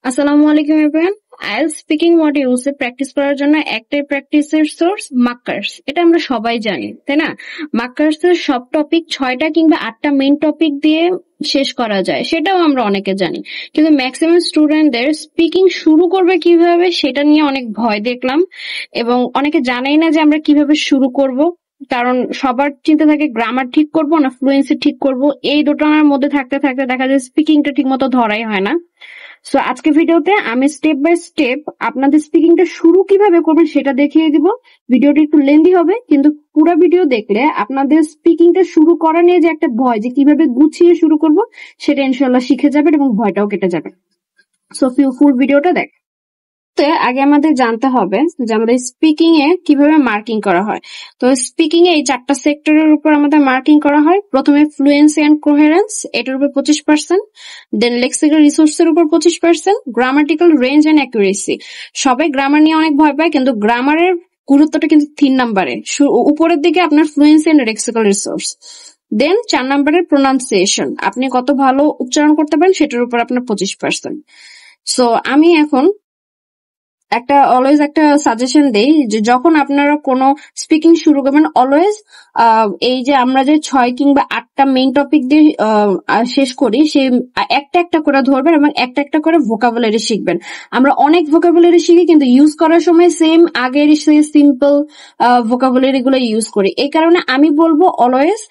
আসসালামু আলাইকুম everyone. IELTS speaking মডিউলসে practice করার জন্য একটাই প্র্যাকটিসের সোর্স মার্কার্স। এটা আমরা সবাই জানি, তাই না? মার্কার্সের সব টপিক 6টা কিংবা 8টা মেইন টপিক দিয়ে শেষ করা যায়, সেটাও আমরা অনেকে জানি। কিন্তু ম্যাক্সিমাম স্টুডেন্টদের স্পিকিং শুরু করবে কিভাবে সেটা নিয়ে অনেক ভয় দেখলাম, এবং অনেকে জানেই না যে আমরা কিভাবে শুরু করব। কারণ সবার চিন্তা থাকে গ্রামার ঠিক করব না ফ্লুয়েন্সি ঠিক করব, এই দুটোর মধ্যে থাকতে থাকতে দেখা যায় স্পিকিংটা ঠিক মতো ধরাই হয় না। সো আজকে ভিডিওতে আমি স্টেপ বাই স্টেপ আপনাদের স্পিকিংটা শুরু কিভাবে করবেন সেটা দেখিয়ে দিব। ভিডিওটি একটু লেন্দি হবে, কিন্তু পুরো ভিডিও দেখলে আপনাদের স্পিকিংটা শুরু করা নিয়ে যে একটা ভয়, যে কিভাবে গুছিয়ে শুরু করব, সেটা ইনশাল্লাহ শিখে যাবেন এবং ভয়টাও কেটে যাবে। সো ফুল ভিডিওটা দেখ। আগে আমাদের জানতে হবে যে আমাদের স্পিকিং এ কিভাবে মার্কিং করা হয়। তো স্পিকিং এ এই 4টা সেক্টরের উপর আমাদের মার্কিং করা হয়। প্রথমে ফ্লুয়েন্সি এন্ড কোহেরেন্স, এটার উপর 25%, দেন লেক্সিক্যাল রিসোর্সের উপর 25%, গ্রামাটিক্যাল রেঞ্জ এন্ড অ্যাকুরেসি। সবাই গ্রামার নিয়ে অনেক ভয় পায়, কিন্তু গ্রামারের গুরুত্বটা কিন্তু 3 নম্বরে। উপরের দিকে আপনার ফ্লুয়েন্সি এন্ড লেক্সিক্যাল রিসোর্স, দেন 4 নম্বরের প্রোনাউন্সিয়েশন, আপনি কত ভালো উচ্চারণ করতে পারেন সেটার উপর আপনার 25%। সো আমি এখন অলওয়েজ একটা সাজেশন দেই যে যখন আপনারা কোনো স্পিকিং শুরু করবেন, অলওয়েজ এই যে আমরা যে 6 কিংবা 8টা মেইন টপিক দিয়ে শেষ করি, সেই একটা একটা করে ধরবেন এবং একটা একটা করে ভোকাবুলারি শিখবেন। আমরা অনেক ভোকাবুলারি শিখি, কিন্তু ইউজ করার সময় সেম আগের সেই সিম্পল ভোকাবুলারি গুলো ইউজ করি। এই কারণে আমি বলবো অলওয়েজ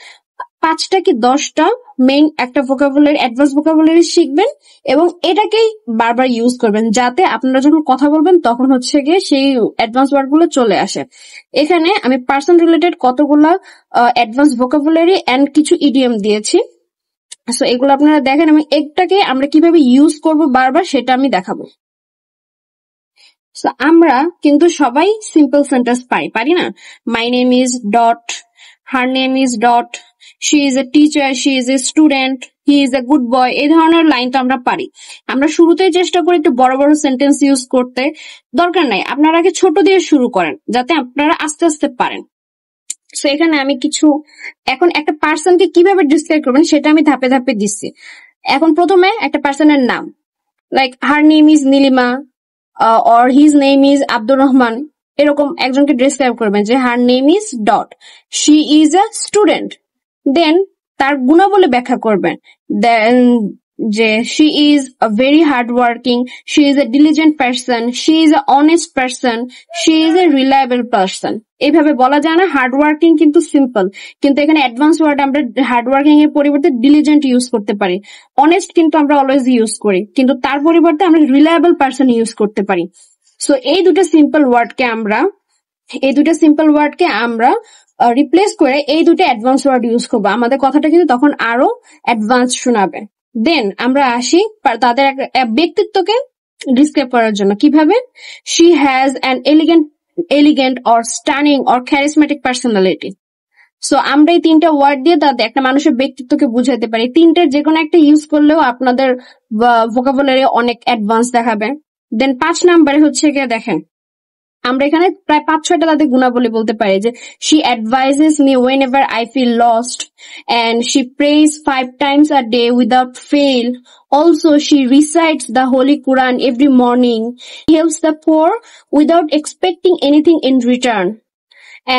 5টা কি 10টা মেইন একটা ভোকাবুলারি, অ্যাডভান্স ভোকাবুলারি শিখবেন এবং এটাকেই বারবার ইউজ করবেন, যাতে আপনারা যখন কথা বলবেন তখন হচ্ছে গিয়ে সেই অ্যাডভান্স ওয়ার্ড গুলো চলে আসে। এখানে আমি পার্সন রিলেটেড কতগুলো অ্যাডভান্স ভোকাবুলারি এন্ড কিছু ইডিয়ম দিয়েছি। সো এগুলো আপনারা দেখেন এবং এটাকে আমরা কিভাবে ইউজ করব বারবার সেটা আমি দেখাবো। সো আমরা কিন্তু সবাই সিম্পল সেন্টেন্স পারি না? My name is dot, her name is dot, she is a teacher, she is a student, he is a good boy, এই ধরনের লাইন তো আমরা পারি। আমরা শুরুতেই চেষ্টা করি একটু বড় বড় সেন্টেন্স ইউজ করতে। দরকার নাই, আপনারা আগে ছোট দিয়ে শুরু করেন যাতে আপনারা আস্তে আস্তে পারেন। সো এখানে আমি এখন একটা পার্সনকে কিভাবে ডিসক্রাইব করবেন সেটা আমি ধাপে ধাপে দিচ্ছি। এখন প্রথমে একটা পার্সনের নাম, like her name is Nilima or his name is Abdur Rahman, এরকম একজনকে ডিসক্রাইব করবেন যে her name is dot, she is a student. Then তার গুণাবলী ব্যাখ্যা করবেন, দেন যে she is a very hard working, she is a diligent person, she is a honest person, she is a reliable person. এইভাবে বলা যায় না। Hard working কিন্তু সিম্পল, কিন্তু এখানে অ্যাডভান্স ওয়ার্ড আমরা হার্ড ওয়ার্কিং এর পরিবর্তে ডিলিজেন্ট ইউজ করতে পারি। অনেস্ট কিন্তু আমরা অলওয়েজ ইউজ করি, কিন্তু তার পরিবর্তে আমরা রিলায়েবল পার্সন ইউজ করতে পারি। সো এই দুটো সিম্পল ওয়ার্ডকে আমরা রিপ্লেস করে এই দুটো অ্যাডভান্স ওয়ার্ড ইউজ করবো। আমাদের কথাটা কিন্তু তখন আরো অ্যাডভান্স শোনাবে। দেন আমরা আসি তাদের ব্যক্তিত্বকে ডিসক্রাইব করার জন্য। কিভাবে? She has an elegant or stunning or charismatic personality. So আমরা এই 3টা ওয়ার্ড দিয়ে তাদের একটা মানুষের ব্যক্তিত্বকে বুঝাইতে পারি। 3টার যে কোনো একটা ইউজ করলেও আপনাদের ভোকাবুলারি অনেক অ্যাডভান্স দেখাবে। দেন 5 নম্বরে হচ্ছে গিয়ে দেখেন, আমরা এখানে প্রায় 5-6টা তাদের গুণাবলী বলতে পারি যে she advises me whenever I feel lost and she prays 5 times a day without fail. Also, she recites the Holy Quran every morning, helps the poor without expecting anything in return,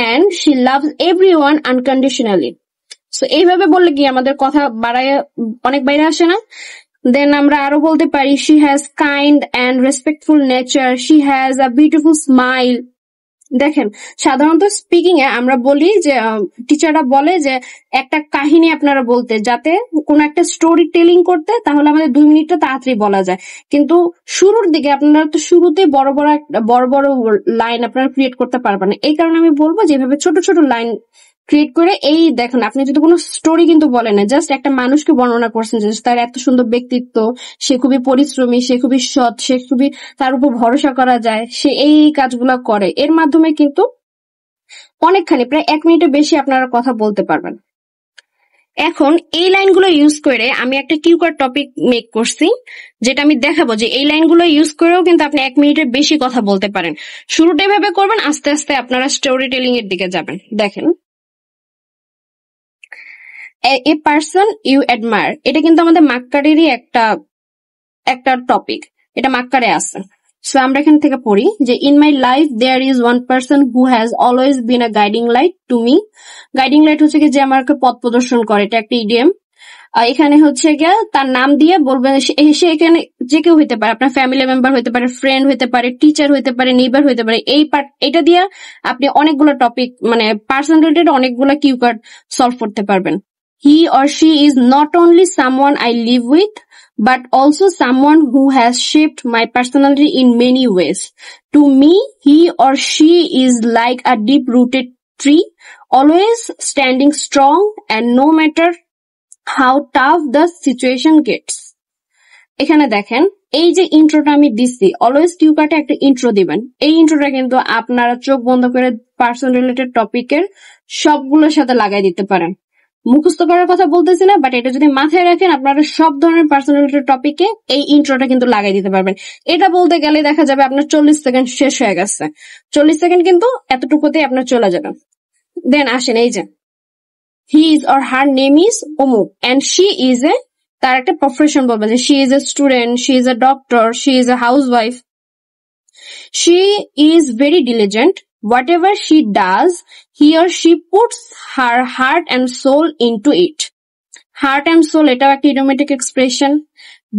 and she loves everyone unconditionally. So এইভাবে বললে কি আমাদের কথা অনেক বাইরে আসে না? দেন আমরা আরো বলতে পারি she has kind and respectful nature, she has a beautiful smile. দেখেন, সাধারণত স্পিকিং এ আমরা বলি যে টিচাররা বলে যে একটা কাহিনী আপনারা বলতে, যাতে কোন একটা স্টোরি টেলিং করতে, তাহলে আমাদের 2 মিনিটটা তাড়াতাড়ি বলা যায়। কিন্তু শুরুর দিকে আপনারা তো শুরুতে বড় বড় লাইন আপনারা ক্রিয়েট করতে পারবেন না। এই কারণে আমি বলবো যেভাবে ছোট ছোট লাইন ক্রিয়েট করে, এই দেখেন আপনি যদি কোনো স্টোরি কিন্তু বলেন না, জাস্ট একটা মানুষকে বর্ণনা করছেন যে তার এত সুন্দর ব্যক্তিত্ব, সে খুবই পরিশ্রমী, সে খুবই সৎ, সে খুবই, তার উপর ভরসা করা যায়, সে এই কাজগুলো করে, এর মাধ্যমে কিন্তু অনেকখানি প্রায় 1 মিনিটের বেশি আপনারা কথা বলতে পারবেন। এখন এই লাইনগুলো ইউজ করে আমি একটা কিউকার টপিক মেক করছি, যেটা আমি দেখাবো যে এই লাইনগুলো ইউজ করেও কিন্তু আপনি 1 মিনিটের বেশি কথা বলতে পারেন। শুরুটা এভাবে করবেন, আস্তে আস্তে আপনারা স্টোরি টেলিং এর দিকে যাবেন। দেখেন, এ পার্সন ইউ অ্যাডমায়ার, এটা কিন্তু আমাদের মাক্কারেরই একটা টপিক। এটা মাক্কারে আছে। সো আমরা এখান থেকে পড়ি যে in my life there is one person who has always been a guiding light to me. Guiding light হচ্ছে কি যে আমাকে পথ প্রদর্শন করে, এটা একটা ইডিয়াম। এখানে হচ্ছে গিয়া তার নাম দিয়ে বলবেন, সে এখানে যে কেউ হইতে পারে, আপনার ফ্যামিলি মেম্বার হইতে পারে, ফ্রেন্ড হইতে পারে, টিচার হইতে পারে, নেইবার হইতে পারে। এটা দিয়ে আপনি অনেকগুলো টপিক মানে পার্সন রিলেটেড অনেকগুলো কিউ কার্ড সলভ করতে পারবেন। হি or she is not only someone I live with but also someone who has shaped my personality in many ways. To me, he or she is like a deep-rooted tree, always standing strong, and no matter how tough the situation gets. এখানে দেখেন এই যে ইন্ট্রোটা আমি দিচ্ছি, always Q কার্ডে একটা intro দিবেন। এই ইন্ট্রোটা কিন্তু আপনারা চোখ বন্ধ করে পার্সন রিলেটেড টপিকের সবগুলোর সাথে লাগাই দিতে পারেন। মুখস্থ করার কথা বলতেছি না, বাট এটা যদি মাথায় রাখেন আপনারা সব ধরনের পার্সন রিলেটেড টপিকে এই ইন্ট্রোটা কিন্তু লাগাই দিতে পারবেন। এটা বলতে গেলে দেখা যাবে আপনার 40 সেকেন্ড শেষ হয়ে গেছে। 40 সেকেন্ড কিন্তু এতটুকুতেই আপনার চলে যাবে। দেন আসেন এই যে his or her name is অমুক and she is a, তার একটা প্রফেশন বলবে যে she is a student, she is a doctor, she is a housewife. She is very diligent. Whatever she does, he or she puts her heart and soul into it. Heart and soul, এটাও একটা idiomatic expression.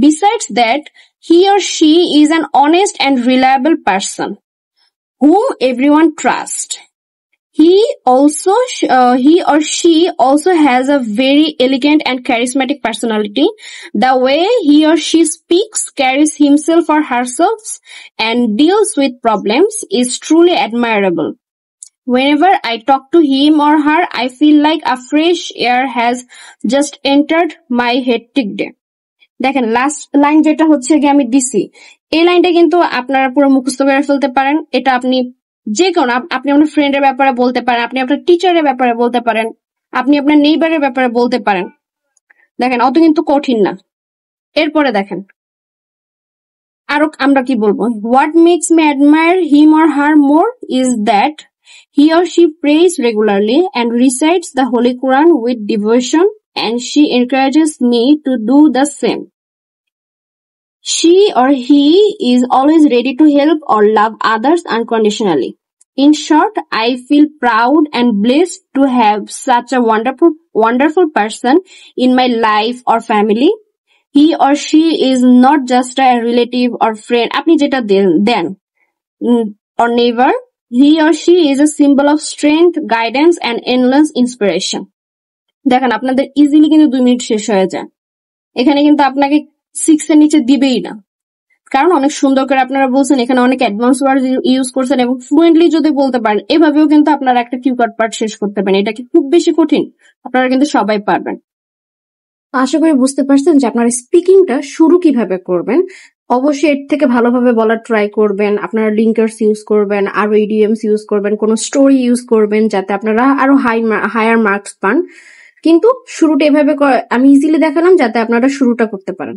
Besides that, he or she is an honest and reliable person whom everyone trusts. He or she also has a very elegant and charismatic personality. The way he or she speaks, carries himself or herself, and deals with problems is truly admirable. Whenever I talk to him or her, I feel like a fresh air has just entered my hectic day. দেখেন last line যেটা হচ্ছে গিয়ে আমি দিছি, এই লাইনটা কিন্তু আপনারা পুরো মুখস্থ করে ফেলতে পারেন। এটা আপনি যে কোনো, আপনি আপনার ফ্রেন্ডের ব্যাপারে বলতে পারেন, আপনি আপনার টিচারের ব্যাপারে বলতে পারেন, আপনি আপনার নেইবারের ব্যাপারে বলতে পারেন। দেখেন অত কিন্তু কঠিন না। এরপরে দেখেন আরো আমরা কি বলবো, what makes me admire him or her more is that he or she prays regularly and recites the holy Quran with devotion and she encourages me to do the same. She or he is always ready to help or love others unconditionally. In short, I feel proud and blessed to have such a wonderful person in my life or family. He or she is not just a relative or friend, আপনি যেটা দেন or neighbor. He or she is a symbol of strength, guidance and endless inspiration. দেখেন আপনাদের easily কিন্তু 2 minute শেষ হয়ে যায়। এখানে কিন্তু আপনাকে 6 এর নিচে দিবেই না, কারণ অনেক সুন্দর করে আপনারা বলছেন, এখানে অনেক অ্যাডভান্স ওয়ার্ড ইউজ করছেন এবং ফ্লুয়েন্টলি যদি বলতে পারেন, এভাবেও কিন্তু আপনারা একটা কিউ কার্ড পার্ট শেষ করতে পারেন। এটা কি খুব বেশি কঠিন? আপনারা কিন্তু সবাই পারবেন। আশা করি বুঝতে পারছেন যে আপনারা স্পিকিংটা শুরু কিভাবে করবেন। অবশ্যই এর থেকে ভালোভাবে বলার ট্রাই করবেন। আপনারা লিঙ্কার্স ইউজ করবেন, আরো ইডিএমস ইউজ করবেন, কোনো স্টোরি ইউজ করবেন যাতে আপনারা আরো হায়ার মার্কস পান। কিন্তু শুরুটা এভাবে আমি ইজিলি দেখালাম যাতে আপনারা শুরুটা করতে পারেন।